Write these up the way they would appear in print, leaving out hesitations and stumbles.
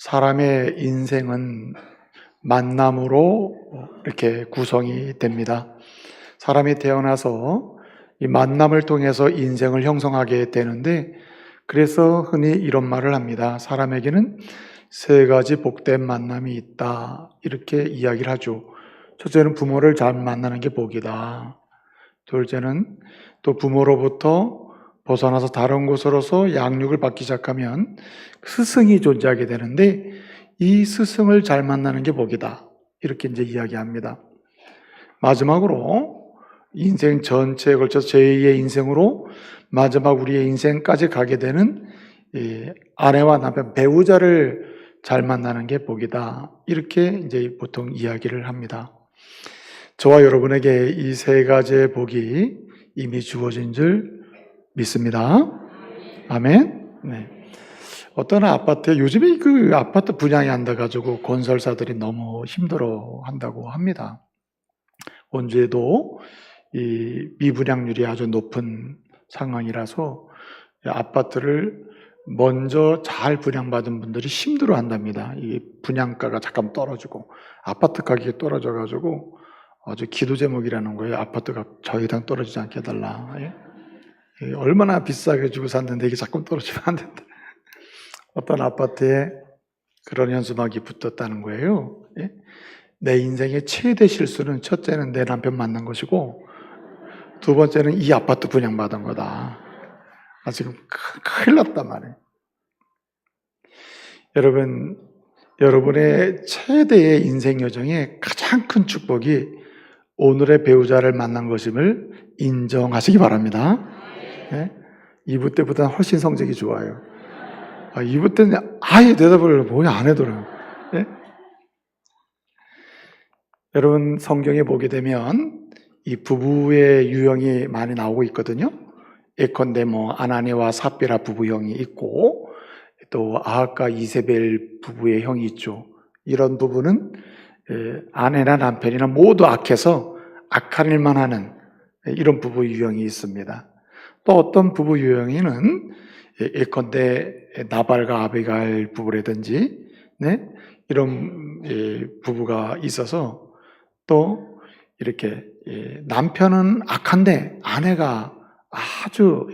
사람의 인생은 만남으로 이렇게 구성이 됩니다. 사람이 태어나서 이 만남을 통해서 인생을 형성하게 되는데, 그래서 흔히 이런 말을 합니다. 사람에게는 세 가지 복된 만남이 있다, 이렇게 이야기를 하죠. 첫째는 부모를 잘 만나는 게 복이다. 둘째는 또 부모로부터 벗어나서 다른 곳으로서 양육을 받기 시작하면 스승이 존재하게 되는데, 이 스승을 잘 만나는 게 복이다, 이렇게 이제 이야기합니다. 마지막으로 인생 전체에 걸쳐서 제2의 인생으로 마지막 우리의 인생까지 가게 되는 아내와 남편, 배우자를 잘 만나는 게 복이다, 이렇게 이제 보통 이야기를 합니다. 저와 여러분에게 이 세 가지의 복이 이미 주어진 줄 믿습니다. 아멘. 네. 어떤 아파트에 요즘에 그 아파트 분양이 안 돼가지고 건설사들이 너무 힘들어 한다고 합니다. 원주에도 이 미분양률이 아주 높은 상황이라서 아파트를 먼저 잘 분양받은 분들이 힘들어 한답니다. 이 분양가가 잠깐 떨어지고 아파트 가격이 떨어져가지고 아주 기도 제목이라는 거예요. 아파트가 저희랑 떨어지지 않게 해달라. 얼마나 비싸게 주고 샀는데 이게 자꾸 떨어지면 안 된다. 어떤 아파트에 그런 현수막이 붙었다는 거예요. 내 인생의 최대 실수는 첫째는 내 남편 만난 것이고, 두 번째는 이 아파트 분양받은 거다. 지금 큰일 났단 말이에요. 여러분, 여러분의 최대의 인생 여정의 가장 큰 축복이 오늘의 배우자를 만난 것임을 인정하시기 바랍니다. 2부 때보다 훨씬 성적이 좋아요. 2부 때는 아예 대답을 뭐냐 안 해더라고요. 여러분, 성경에 보게 되면 이 부부의 유형이 많이 나오고 있거든요. 예컨대 아나니와 삽비라 부부형이 있고, 또 아합과 이세벨 부부의 형이 있죠. 이런 부부는 아내나 남편이나 모두 악해서 악한 일만 하는 이런 부부 유형이 있습니다. 또 어떤 부부 유형에는 예컨대 나발과 아비가일 부부라든지 이런 부부가 있어서, 또 이렇게 남편은 악한데 아내가 아주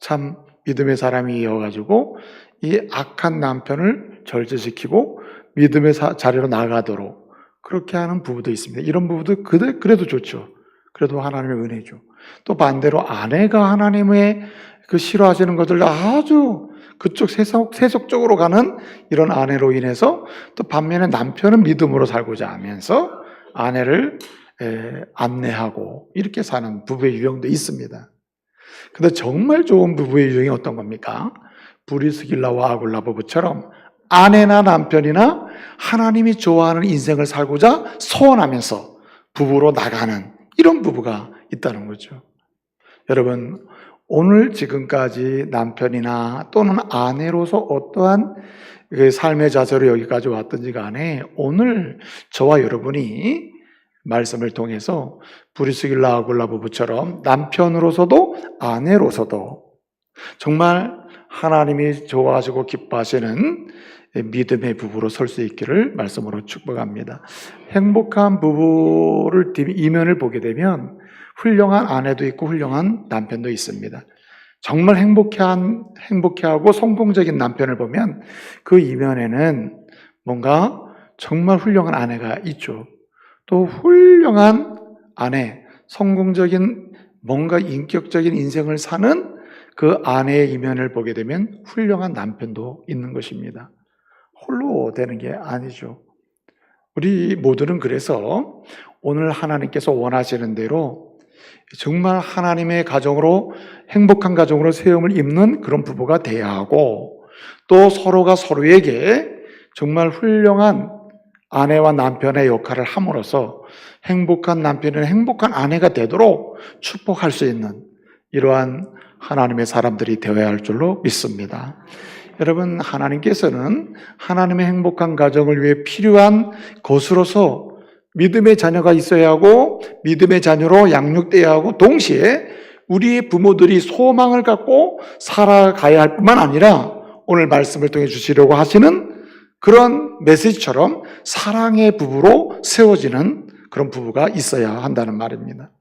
참 믿음의 사람이어가지고 이 악한 남편을 절제시키고 믿음의 자리로 나가도록 그렇게 하는 부부도 있습니다. 이런 부부도 그래도 좋죠. 그래도 하나님의 은혜죠. 또 반대로 아내가 하나님의 그 싫어하시는 것들 아주 그쪽 세속적으로 가는 이런 아내로 인해서, 또 반면에 남편은 믿음으로 살고자 하면서 아내를 안내하고 이렇게 사는 부부의 유형도 있습니다. 근데 정말 좋은 부부의 유형이 어떤 겁니까? 브리스길라와 아굴라 부부처럼 아내나 남편이나 하나님이 좋아하는 인생을 살고자 소원하면서 부부로 나가는 이런 부부가 있다는 거죠. 여러분, 오늘 지금까지 남편이나 또는 아내로서 어떠한 삶의 자세로 여기까지 왔든지 간에, 오늘 저와 여러분이 말씀을 통해서 브리스길라 아굴라 부부처럼 남편으로서도 아내로서도 정말 하나님이 좋아하시고 기뻐하시는 믿음의 부부로 설 수 있기를 말씀으로 축복합니다. 행복한 부부를 이면을 보게 되면 훌륭한 아내도 있고 훌륭한 남편도 있습니다. 정말 행복해하고 성공적인 남편을 보면 그 이면에는 뭔가 정말 훌륭한 아내가 있죠. 또 훌륭한 아내, 성공적인 뭔가 인격적인 인생을 사는 그 아내의 이면을 보게 되면 훌륭한 남편도 있는 것입니다. 홀로 되는 게 아니죠. 우리 모두는 그래서 오늘 하나님께서 원하시는 대로 정말 하나님의 가정으로, 행복한 가정으로 세움을 입는 그런 부부가 돼야 하고, 또 서로가 서로에게 정말 훌륭한 아내와 남편의 역할을 함으로써 행복한 남편이나 행복한 아내가 되도록 축복할 수 있는 이러한 하나님의 사람들이 되어야 할 줄로 믿습니다. 여러분, 하나님께서는 하나님의 행복한 가정을 위해 필요한 것으로서 믿음의 자녀가 있어야 하고 믿음의 자녀로 양육되어야 하고, 동시에 우리의 부모들이 소망을 갖고 살아가야 할 뿐만 아니라 오늘 말씀을 통해 주시려고 하시는 그런 메시지처럼 사랑의 부부로 세워지는 그런 부부가 있어야 한다는 말입니다.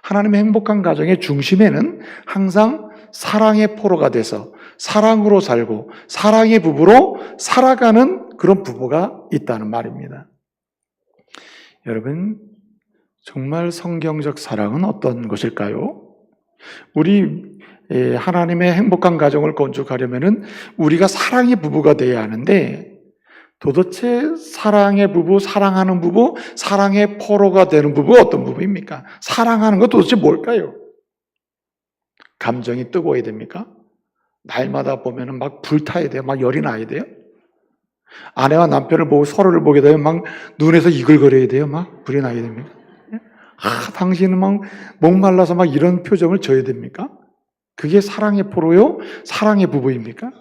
하나님의 행복한 가정의 중심에는 항상 사랑의 포로가 돼서 사랑으로 살고 사랑의 부부로 살아가는 그런 부부가 있다는 말입니다. 여러분, 정말 성경적 사랑은 어떤 것일까요? 우리 하나님의 행복한 가정을 건축하려면 우리가 사랑의 부부가 되어야 하는데, 도대체 사랑의 부부, 사랑하는 부부, 사랑의 포로가 되는 부부가 어떤 부부입니까? 사랑하는 것 도대체 뭘까요? 감정이 뜨거워야 됩니까? 날마다 보면은 막 불타야 돼요? 막 열이 나야 돼요? 아내와 남편을 보고 서로를 보게 되면 막 눈에서 이글거려야 돼요? 막 불이 나야 됩니까? 당신은 막 목말라서 막 이런 표정을 져야 됩니까? 그게 사랑의 포로요? 사랑의 부부입니까?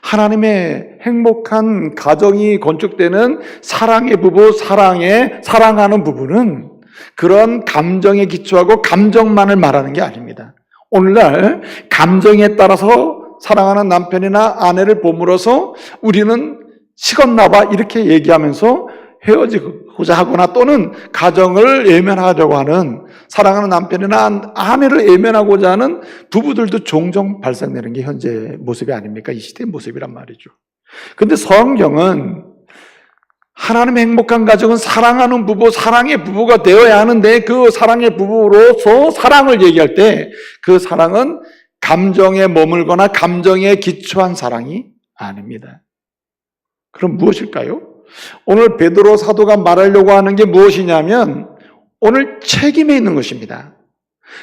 하나님의 행복한 가정이 건축되는 사랑의 부부, 사랑하는 부부는 그런 감정에 기초하고 감정만을 말하는 게 아닙니다. 오늘날 감정에 따라서 사랑하는 남편이나 아내를 보물어서 우리는 식었나봐 이렇게 얘기하면서 헤어지고자 하거나 또는 가정을 외면하려고 하는, 사랑하는 남편이나 아내를 외면하고자 하는 부부들도 종종 발생되는 게 현재 모습이 아닙니까? 이 시대의 모습이란 말이죠. 근데 성경은 하나님의 행복한 가정은 사랑하는 부부, 사랑의 부부가 되어야 하는데, 그 사랑의 부부로서 사랑을 얘기할 때 그 사랑은 감정에 머물거나 감정에 기초한 사랑이 아닙니다. 그럼 무엇일까요? 오늘 베드로 사도가 말하려고 하는 게 무엇이냐면 오늘 책임에 있는 것입니다.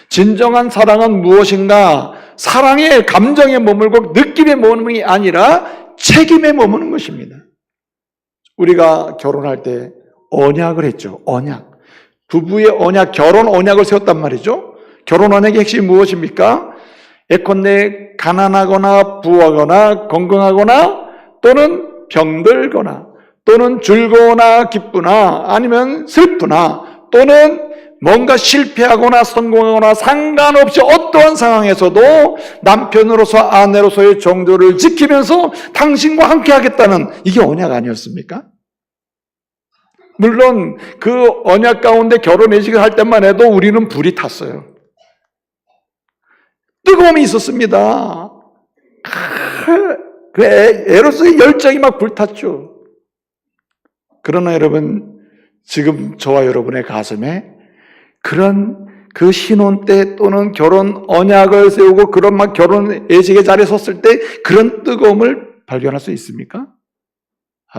진정한 사랑은 무엇인가? 사랑의 감정에 머물고 느낌에 머무는 게 아니라 책임에 머무는 것입니다. 우리가 결혼할 때 언약을 했죠. 언약. 부부의 언약, 결혼 언약을 세웠단 말이죠. 결혼 언약의 핵심이 무엇입니까? 예컨대 가난하거나 부하거나 건강하거나 또는 병들거나 또는 즐거우나 기쁘나 아니면 슬프나 또는 뭔가 실패하거나 성공하거나 상관없이 어떠한 상황에서도 남편으로서 아내로서의 정도를 지키면서 당신과 함께 하겠다는, 이게 언약 아니었습니까? 물론 그 언약 가운데 결혼 예식을 할 때만 해도 우리는 불이 탔어요. 뜨거움이 있었습니다. 그 에로스의 열정이 막 불탔죠. 그러나 여러분, 지금 저와 여러분의 가슴에 그런 그 신혼 때 또는 결혼 언약을 세우고 그런 막 결혼 예식의 자리에 섰을 때 그런 뜨거움을 발견할 수 있습니까?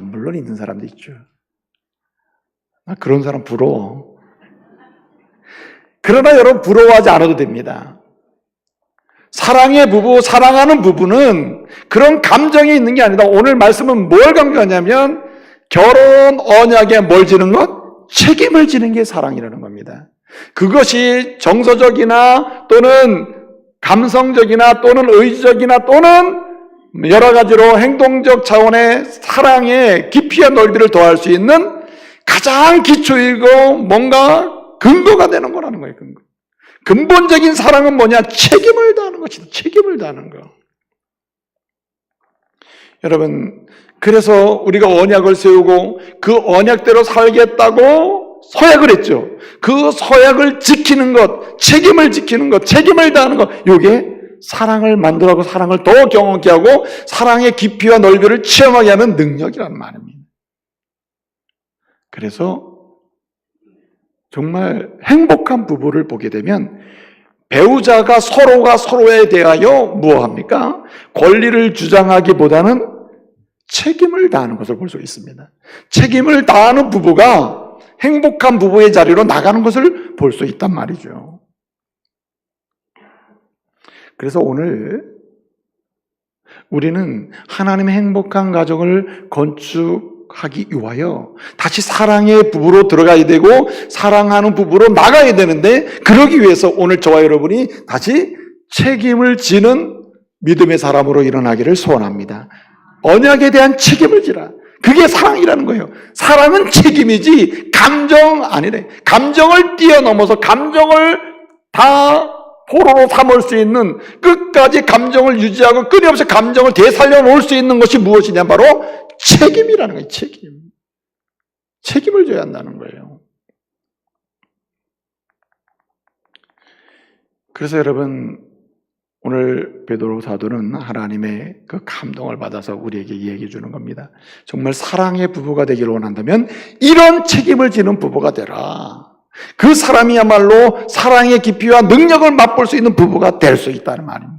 물론 있는 사람도 있죠. 그런 사람 부러워. 그러나 여러분, 부러워하지 않아도 됩니다. 사랑의 부부, 사랑하는 부부는 그런 감정이 있는 게 아니다. 오늘 말씀은 뭘 강조하냐면 결혼 언약에 뭘 지는 것? 책임을 지는 게 사랑이라는 겁니다. 그것이 정서적이나 또는 감성적이나 또는 의지적이나 또는 여러 가지로 행동적 차원의 사랑의 깊이와 넓이를 더할 수 있는 가장 기초이고 뭔가 근거가 되는 거라는 거예요. 근거. 근본적인 사랑은 뭐냐? 책임을 다하는 것이다. 책임을 다하는 거. 여러분, 그래서 우리가 언약을 세우고 그 언약대로 살겠다고 서약을 했죠. 그 서약을 지키는 것, 책임을 지키는 것, 책임을 다하는 것, 이게 사랑을 만들어가고 사랑을 더 경험케 하고 사랑의 깊이와 넓이를 체험하게 하는 능력이라는 말입니다. 그래서 정말 행복한 부부를 보게 되면 배우자가 서로가 서로에 대하여 무엇합니까? 권리를 주장하기보다는 책임을 다하는 것을 볼 수 있습니다. 책임을 다하는 부부가 행복한 부부의 자리로 나가는 것을 볼 수 있단 말이죠. 그래서 오늘 우리는 하나님의 행복한 가정을 건축하기 위하여 다시 사랑의 부부로 들어가야 되고 사랑하는 부부로 나가야 되는데, 그러기 위해서 오늘 저와 여러분이 다시 책임을 지는 믿음의 사람으로 일어나기를 소원합니다. 언약에 대한 책임을 지라. 그게 사랑이라는 거예요. 사랑은 책임이지 감정 아니래. 감정을 뛰어넘어서 감정을 다 포로로 삼을 수 있는, 끝까지 감정을 유지하고 끊임없이 감정을 되살려 놓을 수 있는 것이 무엇이냐? 바로 책임이라는 거예요. 책임을 져야 한다는 거예요. 그래서 여러분, 오늘 베드로 사도는 하나님의 그 감동을 받아서 우리에게 얘기해 주는 겁니다. 정말 사랑의 부부가 되기를 원한다면 이런 책임을 지는 부부가 되라. 그 사람이야말로 사랑의 깊이와 능력을 맛볼 수 있는 부부가 될 수 있다는 말입니다.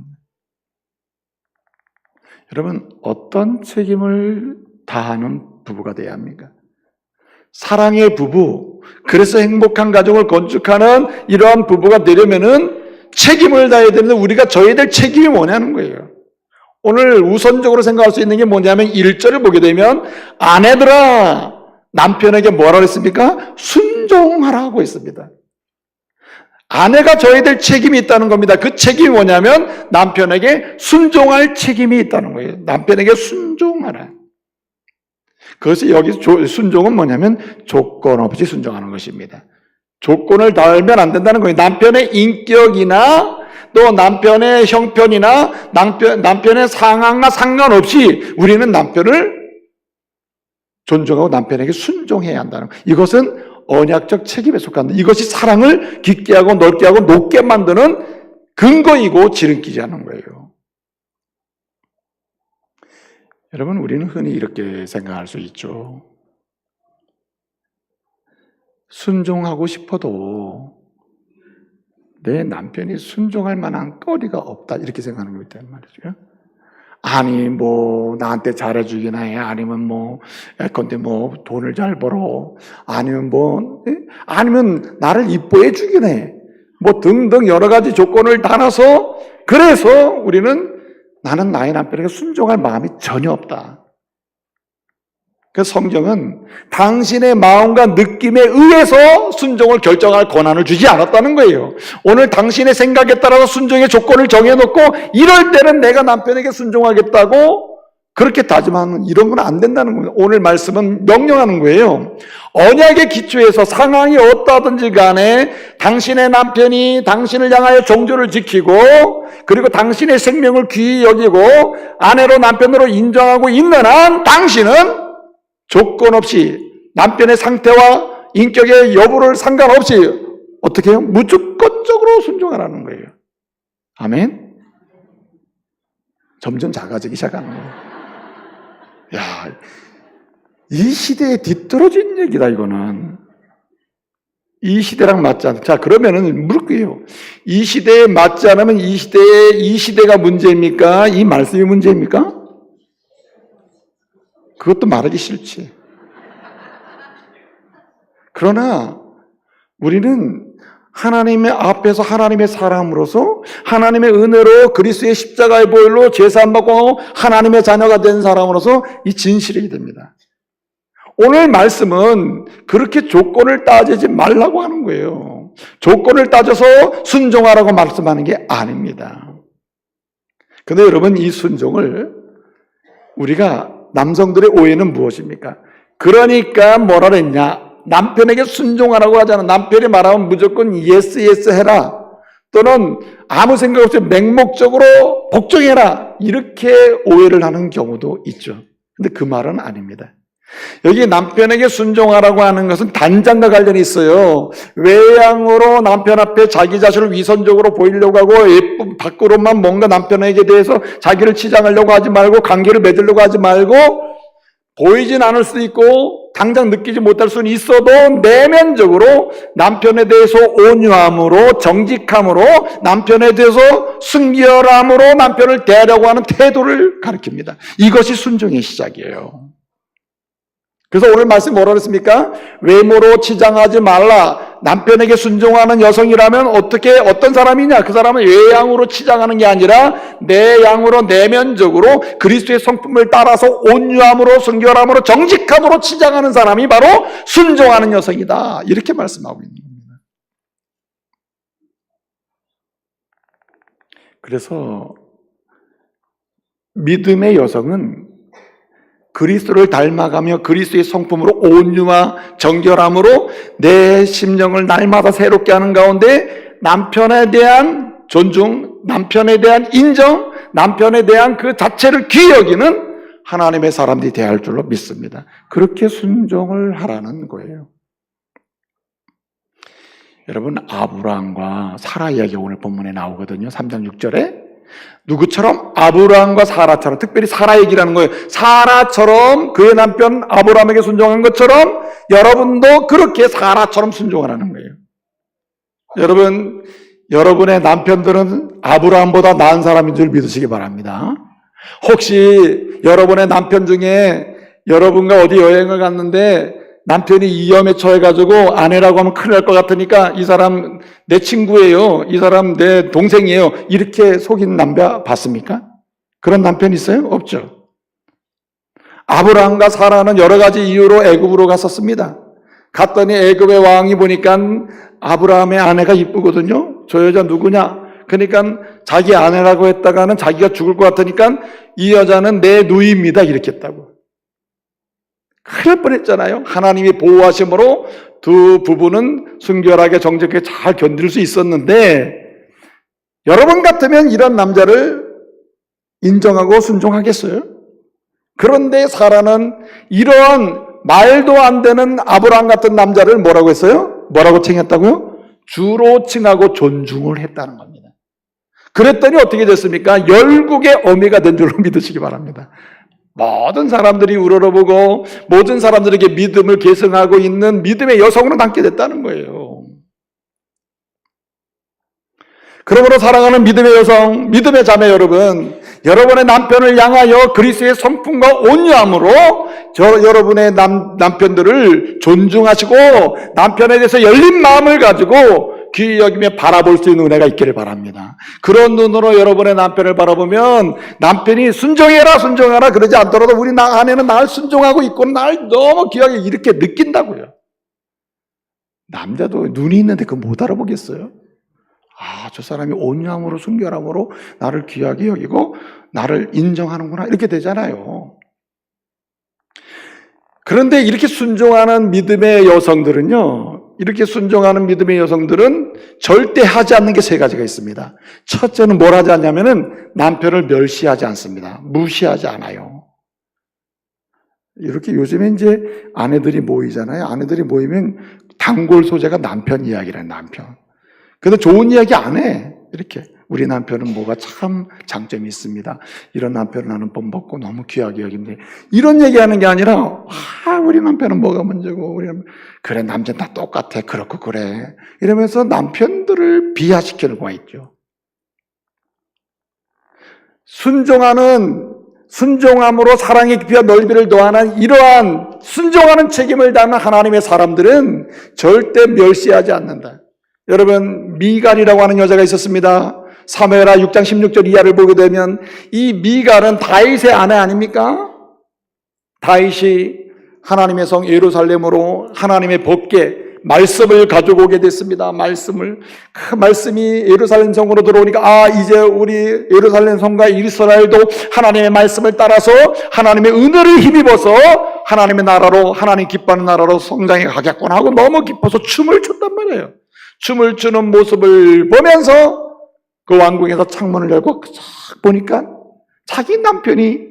여러분, 어떤 책임을 다하는 부부가 되어야 합니까? 사랑의 부부, 그래서 행복한 가정을 건축하는 이러한 부부가 되려면은 책임을 다해야 되는데 우리가 져야 될 책임이 뭐냐는 거예요. 오늘 우선적으로 생각할 수 있는 게 뭐냐면 1절을 보게 되면 아내들아 남편에게 뭐라고 했습니까? 순종하라고 했습니다. 아내가 져야 될 책임이 있다는 겁니다. 그 책임이 뭐냐면 남편에게 순종할 책임이 있다는 거예요. 남편에게 순종하라. 그것이 여기서 순종은 뭐냐면 조건 없이 순종하는 것입니다. 조건을 달면 안 된다는 거예요. 남편의 인격이나 또 남편의 형편이나 남편의 상황과 상관없이 우리는 남편을 존중하고 남편에게 순종해야 한다는 거예요. 이것은 언약적 책임에 속한다. 이것이 사랑을 깊게 하고 넓게 하고 높게 만드는 근거이고 지름길이라는 거예요. 여러분, 우리는 흔히 이렇게 생각할 수 있죠. 순종하고 싶어도 내 남편이 순종할 만한 거리가 없다, 이렇게 생각하는 거 있단 말이죠. 아니 뭐 나한테 잘해주기나 해, 아니면 뭐 예컨대 뭐 돈을 잘 벌어, 아니면 아니면 나를 이뻐해 주기나 해, 뭐 등등 여러 가지 조건을 달아서, 그래서 우리는 나는 나의 남편에게 순종할 마음이 전혀 없다. 그 성경은 당신의 마음과 느낌에 의해서 순종을 결정할 권한을 주지 않았다는 거예요. 오늘 당신의 생각에 따라서 순종의 조건을 정해놓고 이럴 때는 내가 남편에게 순종하겠다고 그렇게 다짐하는 이런 건 안 된다는 거예요. 오늘 말씀은 명령하는 거예요. 언약의 기초에서 상황이 어떠하든지 간에 당신의 남편이 당신을 향하여 정조를 지키고 그리고 당신의 생명을 귀히 여기고 아내로 남편으로 인정하고 있는 한 당신은 조건 없이 남편의 상태와 인격의 여부를 상관없이 어떻게 해요? 무조건적으로 순종하라는 거예요. 아멘? 점점 작아지기 시작하는 거예요. 야, 이 시대에 뒤떨어진 얘기다, 이거는. 이 시대랑 맞지 않다. 자, 그러면은 물을 거예요. 이 시대에 맞지 않으면 이 시대가 문제입니까? 이 말씀이 문제입니까? 그것도 말하기 싫지. 그러나 우리는 하나님의 앞에서 하나님의 사람으로서 하나님의 은혜로 그리스도의 십자가의 보혈로 제사함받고 하나님의 자녀가 된 사람으로서 이 진실이 됩니다. 오늘 말씀은 그렇게 조건을 따지지 말라고 하는 거예요. 조건을 따져서 순종하라고 말씀하는 게 아닙니다. 그런데 여러분, 이 순종을 우리가 남성들의 오해는 무엇입니까? 그러니까 뭐라 그랬냐? 남편에게 순종하라고 하잖아. 남편이 말하면 무조건 예스 해라. 또는 아무 생각 없이 맹목적으로 복종해라. 이렇게 오해를 하는 경우도 있죠. 근데 그 말은 아닙니다. 여기 남편에게 순종하라고 하는 것은 단장과 관련이 있어요. 외양으로 남편 앞에 자기 자신을 위선적으로 보이려고 하고 예쁜 밖으로만 뭔가 남편에게 대해서 자기를 치장하려고 하지 말고 관계를 맺으려고 하지 말고 보이진 않을 수도 있고 당장 느끼지 못할 수는 있어도 내면적으로 남편에 대해서 온유함으로 정직함으로 남편에 대해서 순결함으로 남편을 대하려고 하는 태도를 가리킵니다. 이것이 순종의 시작이에요. 그래서 오늘 말씀 뭐라고 했습니까? 외모로 치장하지 말라. 남편에게 순종하는 여성이라면 어떤 사람이냐? 그 사람은 외양으로 치장하는 게 아니라 내양으로 내면적으로 그리스도의 성품을 따라서 온유함으로 순결함으로 정직함으로 치장하는 사람이 바로 순종하는 여성이다. 이렇게 말씀하고 있는 겁니다. 그래서 믿음의 여성은 그리스도를 닮아가며 그리스도의 성품으로 온유와 정결함으로 내 심령을 날마다 새롭게 하는 가운데 남편에 대한 존중, 남편에 대한 인정, 남편에 대한 그 자체를 귀히 여기는 하나님의 사람들이 되어야 할 줄로 믿습니다. 그렇게 순종을 하라는 거예요. 여러분, 아브라함과 사라 이야기 오늘 본문에 나오거든요. 3장 6절에 누구처럼? 아브라함과 사라처럼, 특별히 사라 얘기라는 거예요. 사라처럼 그의 남편 아브라함에게 순종한 것처럼 여러분도 그렇게 사라처럼 순종하라는 거예요. 여러분, 여러분의 남편들은 아브라함보다 나은 사람인 줄 믿으시기 바랍니다. 혹시 여러분의 남편 중에 여러분과 어디 여행을 갔는데 남편이 위험에 처해가지고 아내라고 하면 큰일 날 것 같으니까 이 사람 내 친구예요, 이 사람 내 동생이에요, 이렇게 속인 남자 봤습니까? 그런 남편 있어요? 없죠. 아브라함과 사라는 여러 가지 이유로 애굽으로 갔었습니다. 갔더니 애굽의 왕이 보니까 아브라함의 아내가 이쁘거든요. 저 여자 누구냐? 그러니까 자기 아내라고 했다가는 자기가 죽을 것 같으니까 이 여자는 내 누이입니다, 이렇게 했다고. 큰일 날 뻔했잖아요. 하나님이 보호하심으로 두 부부는 순결하게 정직하게 잘 견딜 수 있었는데, 여러분 같으면 이런 남자를 인정하고 순종하겠어요? 그런데 사라는 이런 말도 안 되는 아브라함 같은 남자를 뭐라고 했어요? 뭐라고 칭했다고요? 주로 칭하고 존중을 했다는 겁니다. 그랬더니 어떻게 됐습니까? 열국의 어미가 된 줄로 믿으시기 바랍니다. 모든 사람들이 우러러보고 모든 사람들에게 믿음을 계승하고 있는 믿음의 여성으로 남게 됐다는 거예요. 그러므로 사랑하는 믿음의 여성, 믿음의 자매 여러분, 여러분의 남편을 향하여 그리스도의 성품과 온유함으로 여러분의 남편들을 존중하시고 남편에 대해서 열린 마음을 가지고 귀히 여기며 바라볼 수 있는 은혜가 있기를 바랍니다. 그런 눈으로 여러분의 남편을 바라보면 남편이 순종해라 그러지 않더라도 우리 아내는 나를 순종하고 있고 나를 너무 귀하게 이렇게 느낀다고요. 남자도 눈이 있는데 그거 못 알아보겠어요? 아, 저 사람이 온유함으로 순결함으로 나를 귀하게 여기고 나를 인정하는구나, 이렇게 되잖아요. 그런데 이렇게 순종하는 믿음의 여성들은요, 이렇게 순종하는 믿음의 여성들은 절대 하지 않는 게 세 가지가 있습니다. 첫째는 뭘 하지 않냐면은 남편을 멸시하지 않습니다. 무시하지 않아요. 이렇게 요즘에 이제 아내들이 모이잖아요. 아내들이 모이면 단골 소재가 남편 이야기라는, 남편. 근데 좋은 이야기 안 해. 이렇게 우리 남편은 뭐가 참 장점이 있습니다, 이런 남편을 나는 본받고 너무 귀하게 여긴데, 이런 얘기하는 게 아니라 우리 남편은 뭐가 문제고, 그래 남자는 다 똑같아, 그렇고 그래, 이러면서 남편들을 비하시키는 거가 있죠. 순종함으로 사랑의 깊이와 넓이를 더하는 이러한 순종하는 책임을 다하는 하나님의 사람들은 절대 멸시하지 않는다. 여러분, 미갈이라고 하는 여자가 있었습니다. 사무엘하 6장 16절 이하를 보게 되면 이 미갈은 다윗의 아내 아닙니까? 다윗이 하나님의 성 예루살렘으로 하나님의 법궤 말씀을 가지고 오게 됐습니다. 그 말씀이 예루살렘 성으로 들어오니까 이제 우리 예루살렘 성과 이스라엘도 하나님의 말씀을 따라서 하나님의 은혜를 힘입어서 하나님의 나라로, 하나님 기뻐하는 나라로 성장해 가겠구나 하고 너무 기뻐서 춤을 췄단 말이에요. 춤을 추는 모습을 보면서 그 왕궁에서 창문을 열고 쫙 보니까 자기 남편이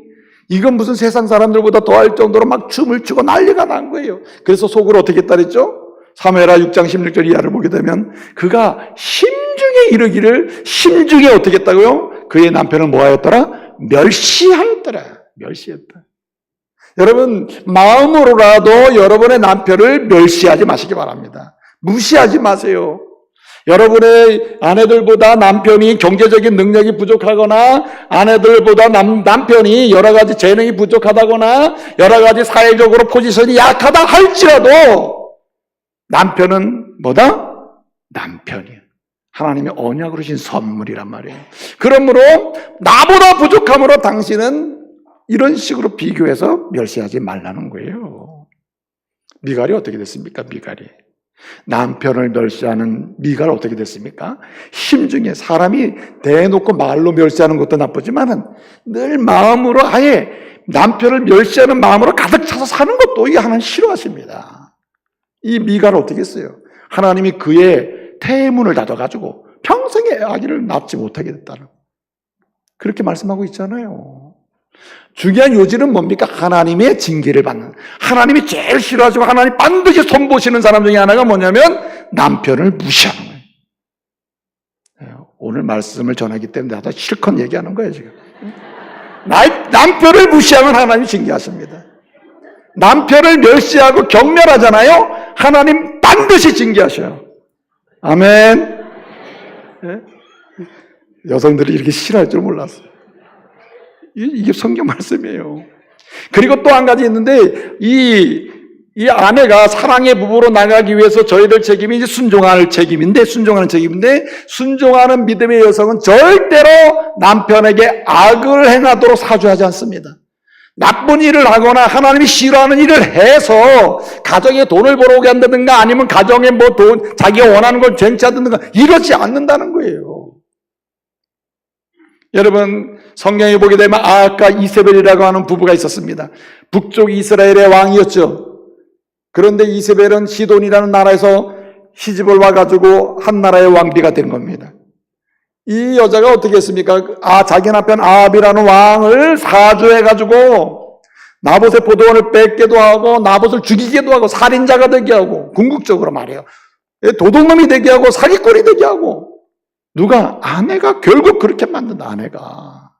이건 무슨 세상 사람들보다 더할 정도로 막 춤을 추고 난리가 난 거예요. 그래서 속으로 어떻게 했다 그랬죠? 사무엘하 6장 16절 이하를 보게 되면 그가 심중에 이르기를, 심중에 어떻게 했다고요? 그의 남편을 뭐하였더라? 멸시하였더라. 멸시했다. 여러분, 마음으로라도 여러분의 남편을 멸시하지 마시기 바랍니다. 무시하지 마세요. 여러분의 아내들보다 남편이 경제적인 능력이 부족하거나 아내들보다 남편이 여러 가지 재능이 부족하다거나 여러 가지 사회적으로 포지션이 약하다 할지라도 남편은 뭐다? 남편이에요. 하나님의 언약으로 주신 선물이란 말이에요. 그러므로 나보다 부족함으로 당신은 이런 식으로 비교해서 멸시하지 말라는 거예요. 미갈이 어떻게 됐습니까? 미갈이. 남편을 멸시하는 미갈 어떻게 됐습니까? 심중에, 사람이 대놓고 말로 멸시하는 것도 나쁘지만은 늘 마음으로 아예 남편을 멸시하는 마음으로 가득 차서 사는 것도 이 하나님 싫어하십니다. 이 미갈 어떻게 했어요? 하나님이 그의 태문을 닫아가지고 평생에 이상의 아기를 낳지 못하게 됐다는, 그렇게 말씀하고 있잖아요. 중요한 요지는 뭡니까? 하나님의 징계를 받는, 하나님이 제일 싫어하시고 하나님 반드시 손보시는 사람 중에 하나가 뭐냐면 남편을 무시하는 거예요. 오늘 말씀을 전하기 때문에 나도 실컷 얘기하는 거예요 지금. 남편을 무시하면 하나님이 징계하십니다. 남편을 멸시하고 경멸하잖아요. 하나님 반드시 징계하셔요. 아멘. 네? 여성들이 이렇게 싫어할 줄 몰랐어요. 이게 성경 말씀이에요. 그리고 또 한 가지 있는데, 이 아내가 사랑의 부부로 나가기 위해서 저희들 책임이 이제 순종하는 책임인데, 순종하는 믿음의 여성은 절대로 남편에게 악을 행하도록 사주하지 않습니다. 나쁜 일을 하거나 하나님이 싫어하는 일을 해서 가정에 돈을 벌어오게 한다든가 아니면 가정에 뭐 자기가 원하는 걸 쟁취하든가 이러지 않는다는 거예요. 여러분, 성경에 보게 되면 아합과 이세벨이라고 하는 부부가 있었습니다. 북쪽 이스라엘의 왕이었죠. 그런데 이세벨은 시돈이라는 나라에서 시집을 와가지고 한 나라의 왕비가 된 겁니다. 이 여자가 어떻게 했습니까? 자기 남편 아합이라는 왕을 사주해가지고 나봇의 포도원을 뺏기도 하고 나봇을 죽이기도 하고 살인자가 되게 하고, 궁극적으로 말이에요, 도둑놈이 되게 하고 사기꾼이 되게 하고, 누가? 아내가 결국 그렇게 만든다, 아내가.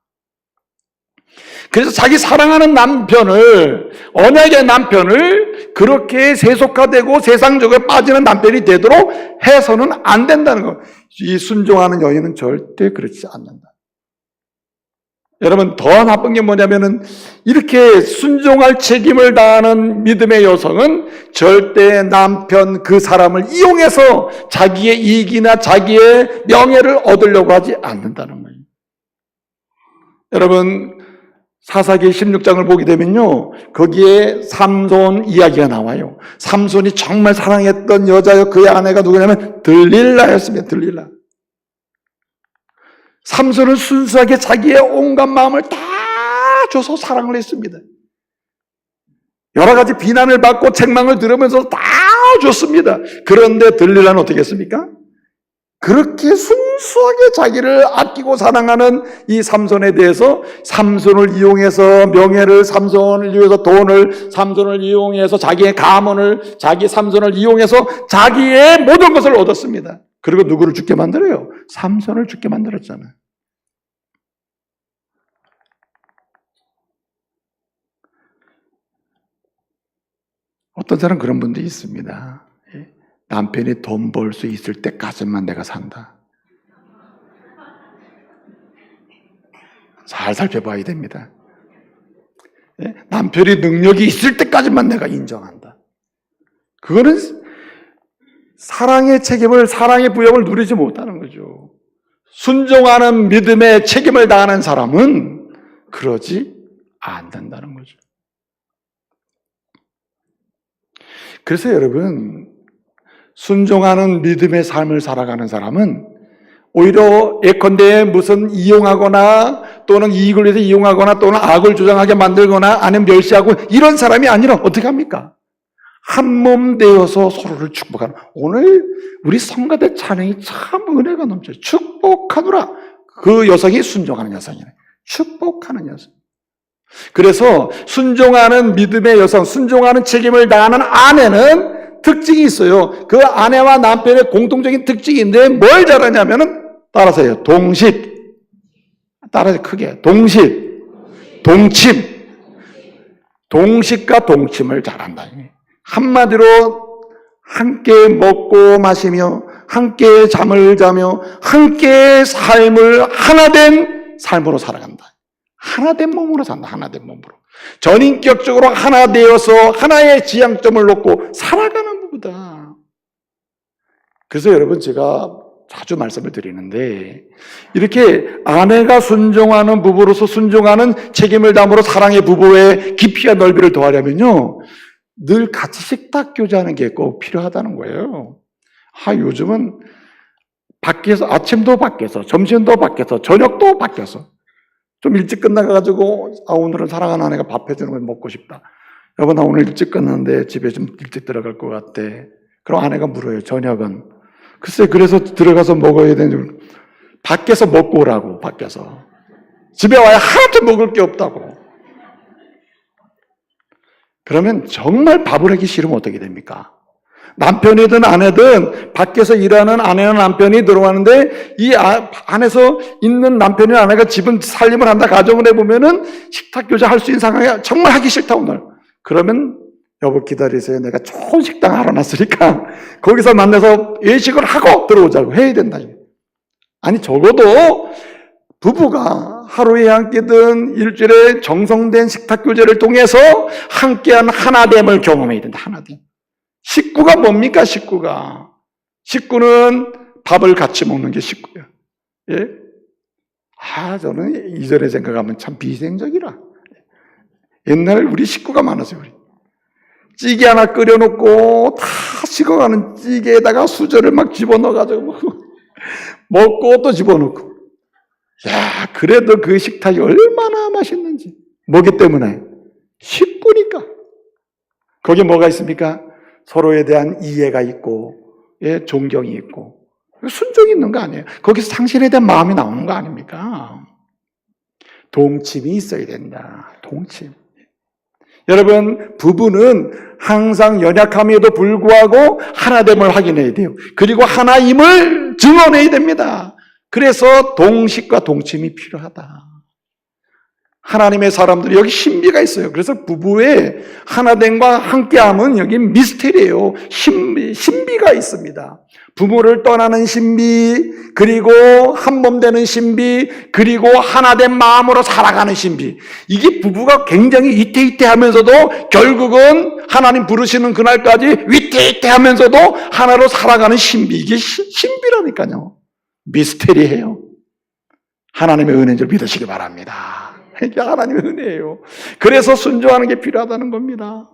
그래서 자기 사랑하는 남편을, 언약의 남편을 그렇게 세속화되고 세상적으로 빠지는 남편이 되도록 해서는 안 된다는 거. 이 순종하는 여인은 절대 그렇지 않는다. 여러분, 더 나쁜 게 뭐냐면은, 이렇게 순종할 책임을 다하는 믿음의 여성은 절대 남편 그 사람을 이용해서 자기의 이익이나 자기의 명예를 얻으려고 하지 않는다는 거예요. 여러분, 사사기 16장을 보게 되면요, 거기에 삼손 이야기가 나와요. 삼손이 정말 사랑했던 여자요, 그의 아내가 누구냐면 들릴라였습니다. 들릴라. 삼손은 순수하게 자기의 온갖 마음을 다 줘서 사랑을 했습니다. 여러 가지 비난을 받고 책망을 들으면서 다 줬습니다. 그런데 들릴라는 어떻게 했습니까? 그렇게 순수하게 자기를 아끼고 사랑하는 이 삼손에 대해서 삼손을 이용해서 명예를, 삼손을 이용해서 돈을, 삼손을 이용해서 자기의 가문을, 삼손을 이용해서 자기의 모든 것을 얻었습니다. 그리고 누구를 죽게 만들어요? 삼손을 죽게 만들었잖아요. 어떤 사람 그런 분도 있습니다. 남편이 돈 벌 수 있을 때까지만 내가 산다. 잘 살펴봐야 됩니다. 남편이 능력이 있을 때까지만 내가 인정한다. 그거는 사랑의 책임을, 사랑의 부여를 누리지 못하는 거죠. 순종하는 믿음의 책임을 다하는 사람은 그러지 않는다는 거죠. 그래서 여러분, 순종하는 믿음의 삶을 살아가는 사람은 오히려 예컨대 무슨 이용하거나 또는 이익을 위해서 이용하거나 또는 악을 조장하게 만들거나 아니면 멸시하고 이런 사람이 아니라 어떻게 합니까? 한 몸 되어서 서로를 축복하는. 오늘 우리 성가대 찬양이 참 은혜가 넘쳐요. 축복하노라. 그 여성이 순종하는 여성이네. 축복하는 여성. 그래서 순종하는 믿음의 여성, 순종하는 책임을 다하는 아내는 특징이 있어요. 그 아내와 남편의 공통적인 특징인데 뭘 잘하냐면은, 따라서 해요. 동식. 따라서 크게. 동식. 동침. 동식과 동침을 잘한다. 한마디로 함께 먹고 마시며 함께 잠을 자며 함께 삶을 하나된 삶으로 살아간다. 하나된 몸으로 산다. 하나된 몸으로. 전인격적으로 하나 되어서 하나의 지향점을 놓고 살아가는 부부다. 그래서 여러분, 제가 자주 말씀을 드리는데, 이렇게 아내가 순종하는 부부로서 순종하는 책임을 다함으로 사랑의 부부의 깊이와 넓이를 더하려면요, 늘 같이 식탁 교제하는 게 꼭 필요하다는 거예요. 요즘은 밖에서, 아침도 밖에서, 점심도 밖에서, 저녁도 밖에서, 좀 일찍 끝나가지고, 오늘은 사랑하는 아내가 밥 해주는 걸 먹고 싶다. 여보, 나 오늘 일찍 끝났는데 집에 좀 일찍 들어갈 것 같아. 그럼 아내가 물어요. 저녁은? 글쎄, 그래서 들어가서 먹어야 되는. 밖에서 먹고 오라고, 밖에서. 집에 와야 하나도 먹을 게 없다고. 그러면 정말 밥을 하기 싫으면 어떻게 됩니까? 남편이든 아내든 밖에서 일하는 아내나 남편이 들어가는데 이 안에서 있는 남편이나 아내가 집은 살림을 한다 가정을 해보면은 식탁 교제 할 수 있는 상황이 정말 하기 싫다 오늘. 그러면 여보 기다리세요. 내가 좋은 식당 알아놨으니까 거기서 만나서 외식을 하고 들어오자고 해야 된다. 아니 적어도 부부가 하루에 한 끼든 일주일에 정성된 식탁 교제를 통해서 함께한 하나됨을 경험해야 된다. 하나됨. 식구가 뭡니까? 식구는 밥을 같이 먹는 게 식구예요. 예? 저는 이전에 생각하면 참 비생적이라. 옛날 우리 식구가 많았어요. 우리. 찌개 하나 끓여놓고 다 식어가는 찌개에다가 수저를 막 집어넣어가지고 먹고 또 집어넣고. 야, 그래도 그 식탁이 얼마나 맛있는지. 뭐기 때문에? 식구니까. 거기에 뭐가 있습니까? 서로에 대한 이해가 있고, 예, 존경이 있고, 순종이 있는 거 아니에요. 거기서 당신에 대한 마음이 나오는 거 아닙니까? 동침이 있어야 된다. 동침. 여러분, 부부는 항상 연약함에도 불구하고 하나됨을 확인해야 돼요. 그리고 하나임을 증언해야 됩니다. 그래서 동식과 동침이 필요하다. 하나님의 사람들이 여기 신비가 있어요. 그래서 부부의 하나됨과 함께함은 여기 미스테리예요. 신비가 있습니다. 부모를 떠나는 신비, 그리고 한 몸 되는 신비, 그리고 하나된 마음으로 살아가는 신비. 이게 부부가 굉장히 위태위태하면서도 결국은 하나님 부르시는 그날까지 위태위태하면서도 하나로 살아가는 신비. 이게 신비라니까요. 미스테리예요. 하나님의 은혜인 줄 믿으시기 바랍니다. 이게 하나님의 은혜예요. 그래서 순종하는 게 필요하다는 겁니다.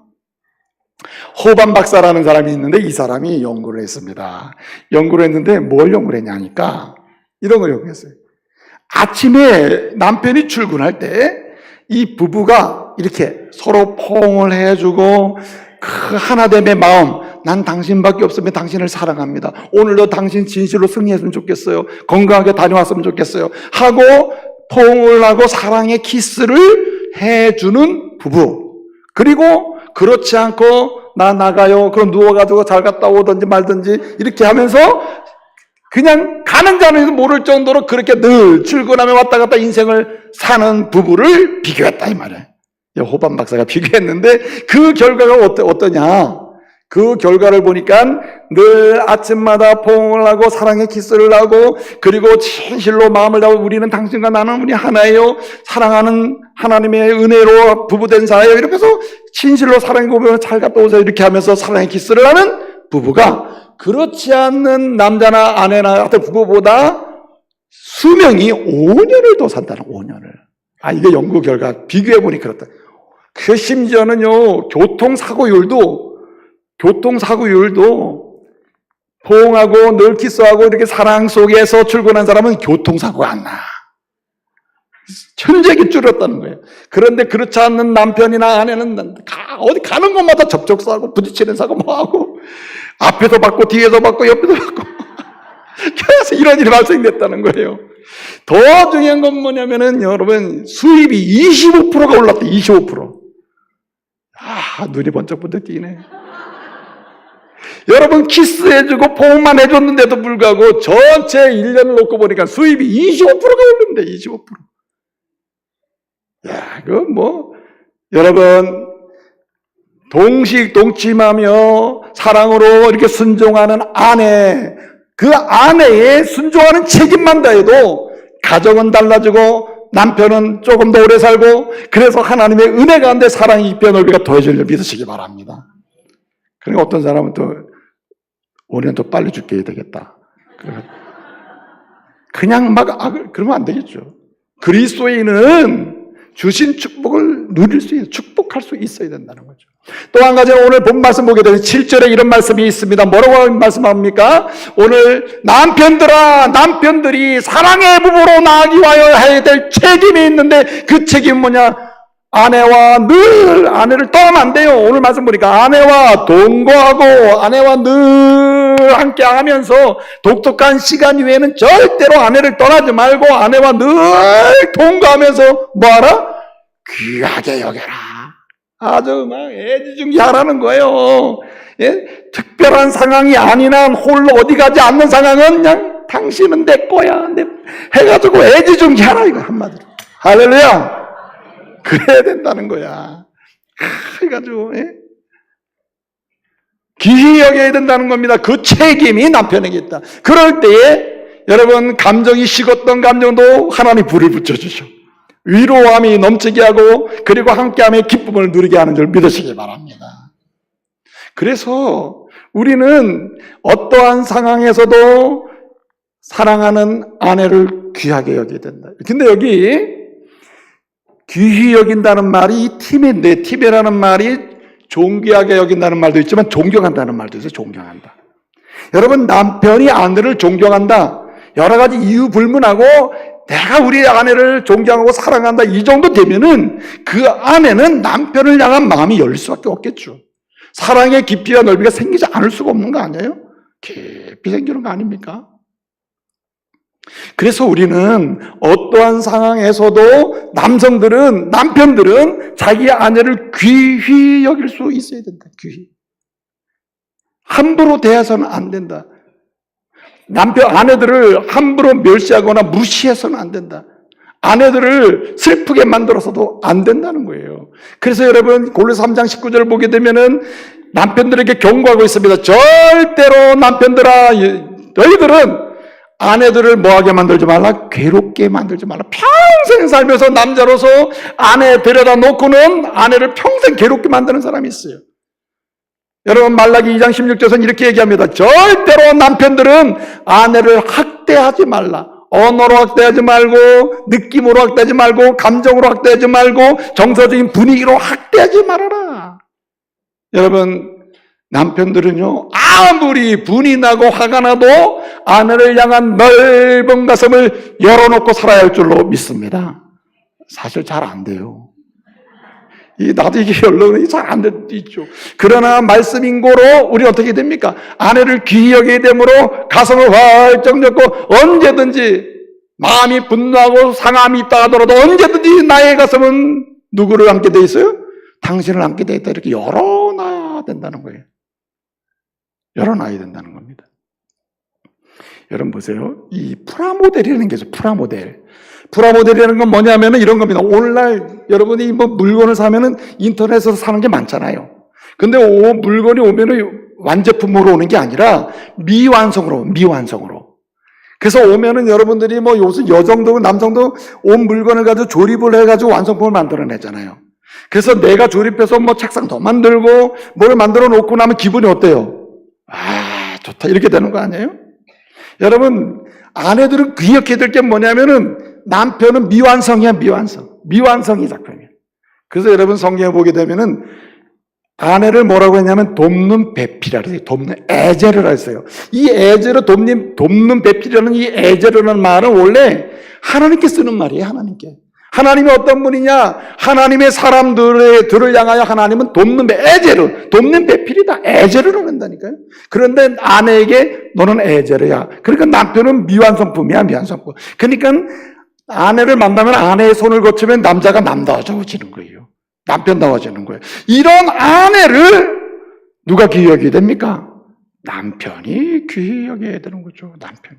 호반 박사라는 사람이 있는데 이 사람이 연구를 했습니다. 연구를 했는데 뭘 연구를 했냐니까 이런 걸 연구했어요. 아침에 남편이 출근할 때 이 부부가 이렇게 서로 포옹을 해주고 그 하나됨의 마음, 난 당신밖에 없으면 당신을 사랑합니다. 오늘도 당신 진실로 승리했으면 좋겠어요. 건강하게 다녀왔으면 좋겠어요. 하고 포옹을 하고 사랑의 키스를 해주는 부부. 그리고 그렇지 않고 나 나가요. 그럼 누워가지고 잘 갔다 오든지 말든지 이렇게 하면서 그냥 가는 자는 모를 정도로 그렇게 늘 출근하며 왔다 갔다 인생을 사는 부부를 비교했다 이 말이에요. 호반 박사가 비교했는데 그 결과가 어떠냐? 그 결과를 보니까 늘 아침마다 포옹을 하고 사랑의 키스를 하고 그리고 진실로 마음을 다하고 우리는 당신과 나는 우리 하나예요. 사랑하는 하나님의 은혜로 부부된 사이에요. 이렇게 해서 진실로 사랑의 고백을 잘 갔다 오세요. 이렇게 하면서 사랑의 키스를 하는 부부가 그렇지 않는 남자나 아내나 하여튼 부부보다 수명이 5년을 더 산다는 5년을. 이게 연구 결과 비교해보니 그렇다. 그 심지어는요, 교통사고율도 포옹하고 늘 키스하고 이렇게 사랑 속에서 출근한 사람은 교통사고가 안 나. 천재기 줄였다는 거예요. 그런데 그렇지 않는 남편이나 아내는 어디 가는 곳마다 접촉사고 부딪히는 사고 뭐하고 앞에서 받고 뒤에서 받고 옆에서 받고 계속 이런 일이 발생됐다는 거예요. 더 중요한 건 뭐냐면은 여러분 수입이 25%가 올랐다. 25%. 눈이 번쩍번쩍 뛰네. 여러분 키스해주고 포옹만 해줬는데도 불구하고 전체 1년을 놓고 보니까 수입이 25%가 오른대. 25%. 그건 여러분 동침하며 사랑으로 이렇게 순종하는 아내, 그 아내의 순종하는 책임만 다해도 가정은 달라지고 남편은 조금 더 오래 살고 그래서 하나님의 은혜 가운데 사랑의 깊이 넓이가 더해질 줄 믿으시기 바랍니다. 그러니까 어떤 사람은 또 5년 더 빨리 죽게 해야 되겠다. 그냥 그러면 안 되겠죠. 그리스도인은 주신 축복을 누릴 수 있어요. 축복할 수 있어야 된다는 거죠. 또 한 가지 오늘 본 말씀 보게 되면 7절에 이런 말씀이 있습니다. 뭐라고 말씀합니까? 오늘 남편들이 사랑의 부부로 나아가기 위하여 해야 될 책임이 있는데 그 책임은 뭐냐? 아내와 늘 아내를 떠나면 안 돼요. 오늘 말씀 보니까 아내와 동거하고 아내와 늘 함께 하면서 독특한 시간 이외에는 절대로 아내를 떠나지 말고 아내와 늘 동거하면서 뭐하라? 귀하게 여겨라. 아주 막 애지중지하라는 거예요. 예? 특별한 상황이 아닌 한 홀로 어디 가지 않는 상황은 그냥 당신은 내 거야. 해가지고 애지중지하라 이거 한마디로. 할렐루야. 그래야 된다는 거야. 해가지고 귀히 여겨야 된다는 겁니다. 그 책임이 남편에게 있다. 그럴 때에 여러분 감정이 식었던 감정도 하나님 불을 붙여주셔. 위로함이 넘치게 하고 그리고 함께함의 기쁨을 누리게 하는 줄 믿으시기 바랍니다. 그래서 우리는 어떠한 상황에서도 사랑하는 아내를 귀하게 여겨야 된다. 근데 여기 귀히 여긴다는 말이 이 팀인데 팀이라는 말이 존귀하게 여긴다는 말도 있지만 존경한다는 말도 있어요. 존경한다. 여러분 남편이 아내를 존경한다. 여러 가지 이유 불문하고 내가 우리 아내를 존경하고 사랑한다 이 정도 되면은 그 아내는 남편을 향한 마음이 열릴 수밖에 없겠죠. 사랑의 깊이와 넓이가 생기지 않을 수가 없는 거 아니에요? 깊이 생기는 거 아닙니까? 그래서 우리는 어떠한 상황에서도 남편들은 자기 아내를 귀히 여길 수 있어야 된다. 귀히. 함부로 대해서는 안 된다. 아내들을 함부로 멸시하거나 무시해서는 안 된다. 아내들을 슬프게 만들어서도 안 된다는 거예요. 그래서 여러분 골로새 3장 19절을 보게 되면은 남편들에게 경고하고 있습니다. 절대로 남편들아 너희들은 아내들을 뭐하게 만들지 말라? 괴롭게 만들지 말라. 평생 살면서 남자로서 아내 데려다 놓고는 아내를 평생 괴롭게 만드는 사람이 있어요. 여러분 말라기 2장 16절에서는 이렇게 얘기합니다. 절대로 남편들은 아내를 학대하지 말라. 언어로 학대하지 말고 느낌으로 학대하지 말고 감정으로 학대하지 말고 정서적인 분위기로 학대하지 말아라. 여러분 남편들은요 아무리 분이 나고 화가 나도 아내를 향한 넓은 가슴을 열어놓고 살아야 할 줄로 믿습니다. 사실 잘 안 돼요. 나도 이게 연락이 잘 안 될 수 있죠. 그러나 말씀인고로 우리 어떻게 됩니까? 아내를 귀히 여기게 되므로 가슴을 활짝 열고 언제든지 마음이 분노하고 상함이 있다 하더라도 언제든지 나의 가슴은 누구를 안게 돼 있어요? 당신을 안게 돼 있다. 이렇게 열어놔야 된다는 거예요. 열어놔야 된다는 겁니다. 여러분 보세요. 이 프라모델이라는 게 있어요. 프라모델이라는 건 뭐냐면은 이런 겁니다. 오늘날 여러분이 뭐 물건을 사면은 인터넷에서 사는 게 많잖아요. 근데 물건이 오면은 완제품으로 오는 게 아니라 미완성으로. 그래서 오면은 여러분들이 뭐 요새 여성도 남성도 온 물건을 가지고 조립을 해가지고 완성품을 만들어내잖아요. 그래서 내가 조립해서 뭐 책상 더 만들고 뭘 만들어 놓고 나면 기분이 어때요? 아, 좋다. 이렇게 되는 거 아니에요? 여러분, 아내들은 기억해야 될 게 뭐냐면은 남편은 미완성이야, 미완성이 작품이에요. 그래서 여러분 성경에 보게 되면은 아내를 뭐라고 했냐면 돕는 배필이라 그래요. 돕는 애제르라 했어요. 이 애제르 돕는 배필이라는 이 애제르라는 말은 원래 하나님께 쓰는 말이에요. 하나님이 어떤 분이냐? 하나님의 사람들을 향하여 하나님은 돕는 배필이다. 애제르로 한다니까요. 그런데 아내에게 너는 애제르야. 그러니까 남편은 미완성품이야. 그러니까 아내를 만나면 아내의 손을 거치면 남자가 남다워지는 거예요. 남편다워지는 거예요. 이런 아내를 누가 귀히 여기게 됩니까? 남편이 귀히 여겨야 되는 거죠. 남편이.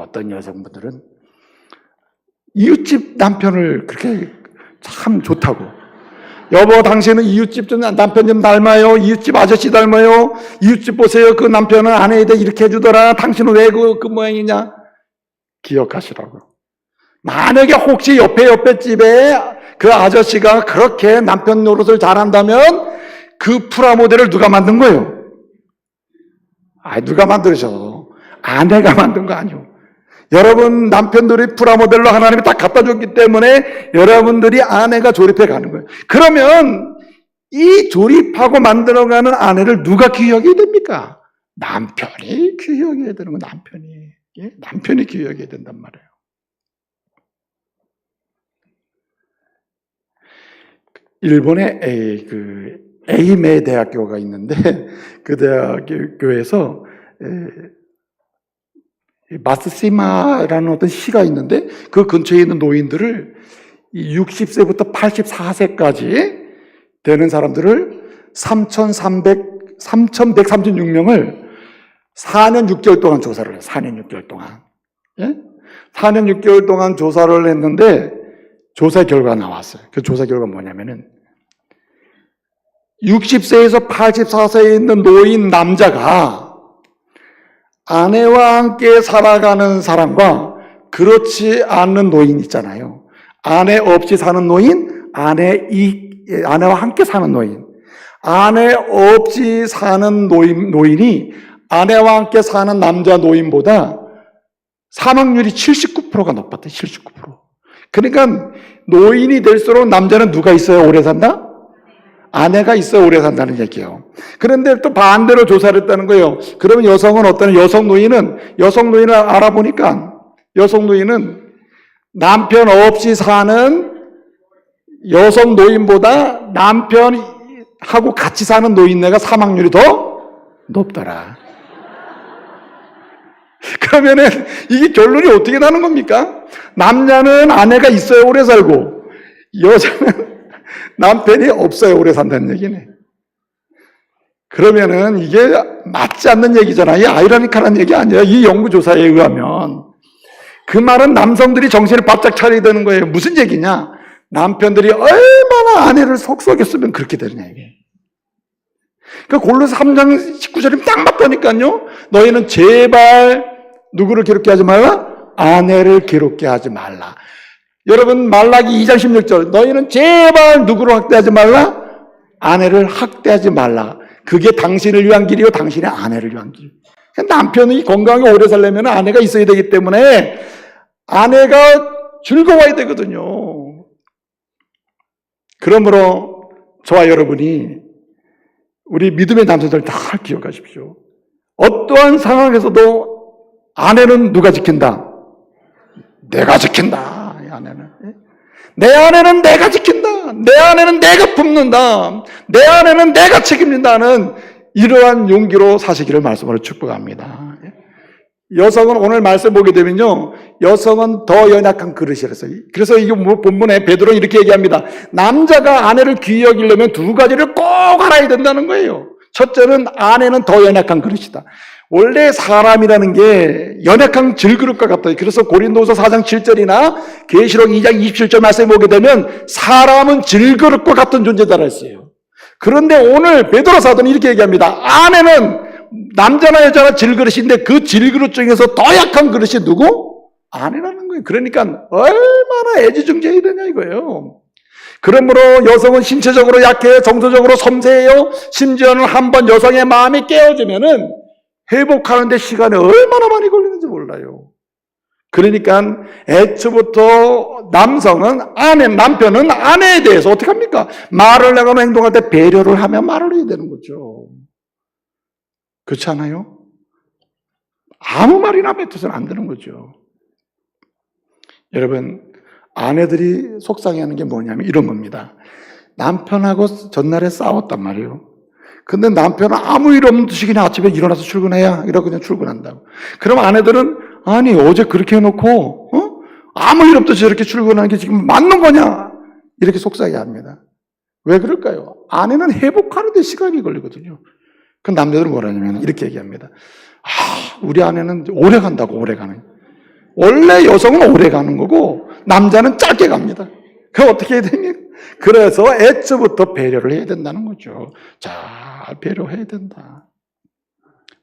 어떤 여성분들은 이웃집 남편을 그렇게 참 좋다고. 여보 당신은 이웃집 남편 좀 닮아요. 이웃집 아저씨 닮아요. 이웃집 보세요. 그 남편은 아내에 대해 이렇게 해주더라. 당신은 왜 그 모양이냐. 기억하시라고. 만약에 혹시 옆에 집에 그 아저씨가 그렇게 남편 노릇을 잘한다면 그 프라모델을 누가 만든 거예요? 누가 만들으셔? 아내가 만든 거 아니에요. 여러분 남편들이 프라모델로 하나님이 딱 갖다 줬기 때문에 여러분들이 아내가 조립해 가는 거예요. 그러면 이 조립하고 만들어가는 아내를 누가 귀히 여겨야 됩니까? 남편이 귀히 여겨야 되는 거예요. 남편이 귀히 여겨야 된단 말이에요. 일본에 에이메 대학교가 있는데 그 대학교에서 마쓰시마라는 어떤 시가 있는데 그 근처에 있는 노인들을 60세부터 84세까지 되는 사람들을 3,136명을 4년 6개월 동안 조사를 해요. 4년 6개월 동안. 예? 4년 6개월 동안 조사를 했는데 조사 결과가 나왔어요. 그 조사 결과가 뭐냐면은 60세에서 84세에 있는 노인 남자가 아내와 함께 살아가는 사람과 그렇지 않는 노인 있잖아요. 아내 없이 사는 노인, 아내와 함께 사는 노인. 아내 없이 사는 노인이 아내와 함께 사는 남자 노인보다 사망률이 79%가 높았대, 79%. 그러니까 노인이 될수록 남자는 누가 있어야 오래 산다? 아내가 있어야 오래 산다는 얘기예요. 그런데 또 반대로 조사를 했다는 거예요. 그러면 여성은 어떤 여성 노인을 알아보니까 여성 노인은 남편 없이 사는 여성 노인보다 남편하고 같이 사는 노인네가 사망률이 더 높더라. 그러면은 이게 결론이 어떻게 나는 겁니까? 남자는 아내가 있어야 오래 살고 여자는 남편이 없어야 오래 산다는 얘기네. 그러면은 이게 맞지 않는 얘기잖아. 이 아이러니컬한 얘기 아니야. 이 연구조사에 의하면. 그 말은 남성들이 정신을 바짝 차려야 되는 거예요. 무슨 얘기냐? 남편들이 얼마나 아내를 속썩였으면 그렇게 되느냐 이게. 그러니까 골로새 3장 19절이 딱 맞다니까요. 너희는 제발 누구를 괴롭게 하지 말라? 아내를 괴롭게 하지 말라. 여러분 말라기 2장 16절 너희는 제발 누구를 학대하지 말라? 아내를 학대하지 말라. 그게 당신을 위한 길이요 당신의 아내를 위한 길. 남편이 건강하게 오래 살려면 아내가 있어야 되기 때문에 아내가 즐거워야 되거든요. 그러므로 저와 여러분이 우리 믿음의 남자들 다 기억하십시오. 어떠한 상황에서도 아내는 누가 지킨다? 내가 지킨다. 내 아내는 내가 지킨다. 내 아내는 내가 품는다. 내 아내는 내가 책임진다는 이러한 용기로 사시기를 말씀으로 축복합니다. 여성은 오늘 말씀 보게 되면요, 여성은 더 연약한 그릇이랬어요. 그래서 이 본문에 베드로는 이렇게 얘기합니다. 남자가 아내를 귀히 여기려면 두 가지를 꼭 알아야 된다는 거예요. 첫째는 아내는 더 연약한 그릇이다. 원래 사람이라는 게 연약한 질그릇과 같아요. 그래서 고린도서 4장 7절이나 계시록 2장 27절 말씀에 보게 되면 사람은 질그릇과 같은 존재다라 했어요. 그런데 오늘 베드로 사도는 이렇게 얘기합니다. 아내는 남자나 여자나 질그릇인데 그 질그릇 중에서 더 약한 그릇이 누구? 아내라는 거예요. 그러니까 얼마나 애지중지해야 되냐 이거예요. 그러므로 여성은 신체적으로 약해요. 정서적으로 섬세해요. 심지어는 한번 여성의 마음이 깨어지면은 회복하는데 시간이 얼마나 많이 걸리는지 몰라요. 그러니까 애초부터 남편은 아내에 대해서 어떻게 합니까? 말을 나가면 행동할 때 배려를 하며 말을 해야 되는 거죠. 그렇지 않아요? 아무 말이나 뱉어서는 안 되는 거죠. 여러분, 아내들이 속상해하는 게 뭐냐면 이런 겁니다. 남편하고 전날에 싸웠단 말이에요. 근데 남편은 아무 일 없는 듯이 그냥 아침에 일어나서 출근해야 이러고 그냥 출근한다고. 그럼 아내들은 아니 어제 그렇게 해놓고 아무 일 없듯이 저렇게 출근하는 게 지금 맞는 거냐 이렇게 속상해합니다. 왜 그럴까요? 아내는 회복하는 데 시간이 걸리거든요. 그 남자들은 뭐라냐면 이렇게 얘기합니다. 우리 아내는 오래 간다고. 오래 가는. 원래 여성은 오래 가는 거고 남자는 짧게 갑니다. 그럼 어떻게 해야 됩니까? 그래서 애초부터 배려를 해야 된다는 거죠. 잘 배려해야 된다.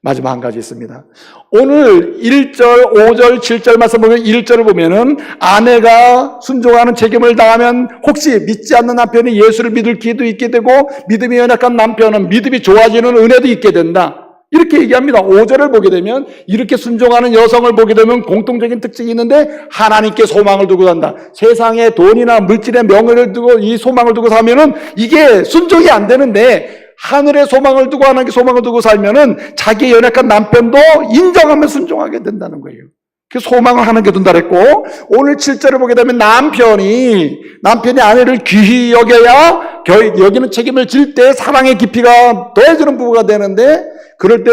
마지막 한 가지 있습니다. 오늘 1절, 5절, 7절 말씀 보면 1절을 보면은 아내가 순종하는 책임을 다하면 혹시 믿지 않는 남편이 예수를 믿을 기회도 있게 되고 믿음이 연약한 남편은 믿음이 좋아지는 은혜도 있게 된다. 이렇게 얘기합니다. 5절을 보게 되면 이렇게 순종하는 여성을 보게 되면 공통적인 특징이 있는데 하나님께 소망을 두고 산다. 세상에 돈이나 물질의 명예를 두고 이 소망을 두고 사면은 이게 순종이 안 되는데 하늘에 소망을 두고 하나님께 소망을 두고 살면은 자기의 연약한 남편도 인정하며 순종하게 된다는 거예요. 그 소망을 하나님께 둔다 그랬고, 오늘 7절을 보게 되면 남편이 아내를 귀히 여겨야 여기는 책임을 질 때 사랑의 깊이가 더해지는 부부가 되는데, 그럴 때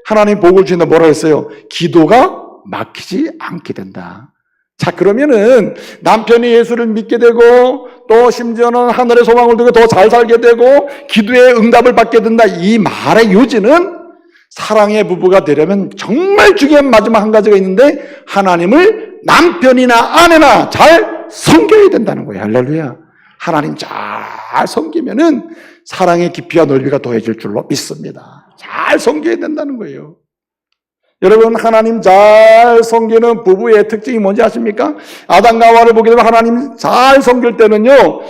하나님 복을 주는데 뭐라 했어요? 기도가 막히지 않게 된다. 자, 그러면은 남편이 예수를 믿게 되고 또 심지어는 하늘의 소망을 두고 더 잘 살게 되고 기도의 응답을 받게 된다. 이 말의 요지는 사랑의 부부가 되려면 정말 중요한 마지막 한 가지가 있는데, 하나님을 남편이나 아내나 잘 섬겨야 된다는 거예요. 할렐루야. 하나님 잘 섬기면은 사랑의 깊이와 넓이가 더해질 줄로 믿습니다. 잘 섬겨야 된다는 거예요. 여러분, 하나님 잘 섬기는 부부의 특징이 뭔지 아십니까? 아담과 하와를 보게 되면 하나님 잘 섬길 때는요,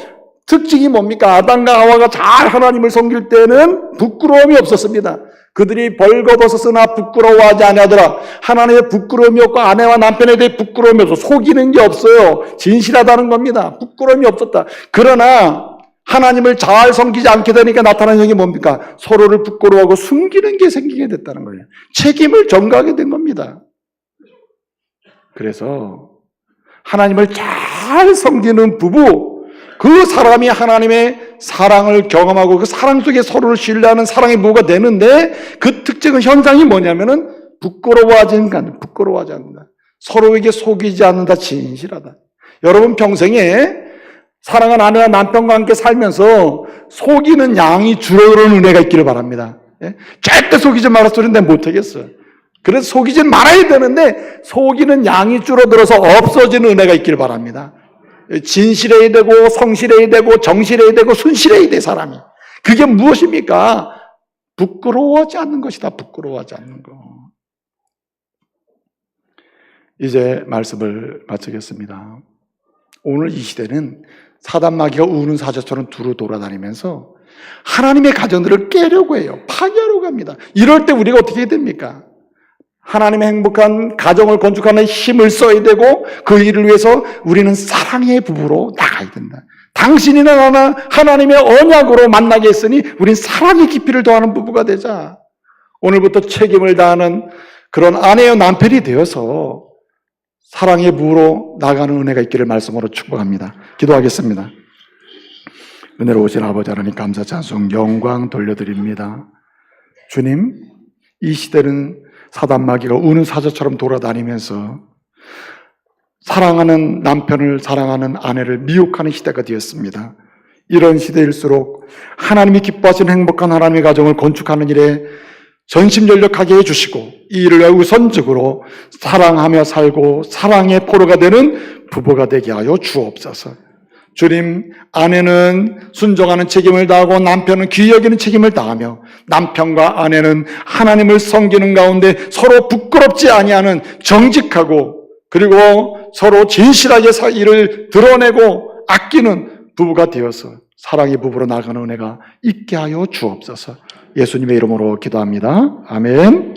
특징이 뭡니까? 아담과 하와가 잘 하나님을 섬길 때는 부끄러움이 없었습니다. 그들이 벌거벗었으나 부끄러워하지 아니하더라. 하나님의 부끄러움이 없고 아내와 남편에 대해 부끄러움이 없어. 속이는 게 없어요. 진실하다는 겁니다. 부끄러움이 없었다. 그러나 하나님을 잘 섬기지 않게 되니까 나타나는 것이 뭡니까? 서로를 부끄러워하고 숨기는 게 생기게 됐다는 거예요. 책임을 전가하게 된 겁니다. 그래서 하나님을 잘 섬기는 부부, 그 사람이 하나님의 사랑을 경험하고 그 사랑 속에 서로를 신뢰하는 사랑의 부부가 되는데, 그 특징은, 현상이 뭐냐면은 부끄러워하지 않는다. 서로에게 속이지 않는다. 진실하다. 여러분 평생에 사랑하는 아내와 남편과 함께 살면서 속이는 양이 줄어드는 은혜가 있기를 바랍니다. 절대 속이지 말아 소리는 내가 못하겠어요. 그래서 속이지 말아야 되는데 속이는 양이 줄어들어서 없어지는 은혜가 있기를 바랍니다. 진실해야 되고 성실해야 되고 정실해야 되고 순실해야 돼, 사람이. 그게 무엇입니까? 부끄러워하지 않는 것이다. 부끄러워하지 않는 거. 이제 말씀을 마치겠습니다. 오늘 이 시대는 사단 마귀가 우는 사자처럼 두루 돌아다니면서 하나님의 가정들을 깨려고 해요. 파괴하려고 합니다. 이럴 때 우리가 어떻게 해야 됩니까? 하나님의 행복한 가정을 건축하는 힘을 써야 되고, 그 일을 위해서 우리는 사랑의 부부로 나가야 된다. 당신이나 나나 하나님의 언약으로 만나게 했으니 우린 사랑의 깊이를 더하는 부부가 되자. 오늘부터 책임을 다하는 그런 아내와 남편이 되어서 사랑의 부부로 나가는 은혜가 있기를 말씀으로 축복합니다. 기도하겠습니다. 은혜로우신 아버지 하나님, 감사 찬송 영광 돌려드립니다. 주님, 이 시대는 사단 마귀가 우는 사자처럼 돌아다니면서 사랑하는 남편을, 사랑하는 아내를 미혹하는 시대가 되었습니다. 이런 시대일수록 하나님이 기뻐하시는 행복한 하나님의 가정을 건축하는 일에 전심전력하게 해주시고, 이 일을 우선적으로 사랑하며 살고 사랑의 포로가 되는 부부가 되게 하여 주옵소서. 주님, 아내는 순종하는 책임을 다하고 남편은 귀히 여기는 책임을 다하며, 남편과 아내는 하나님을 섬기는 가운데 서로 부끄럽지 아니하는 정직하고 그리고 서로 진실하게 일을 드러내고 아끼는 부부가 되어서 사랑의 부부로 나가는 은혜가 있게 하여 주옵소서. 예수님의 이름으로 기도합니다. 아멘.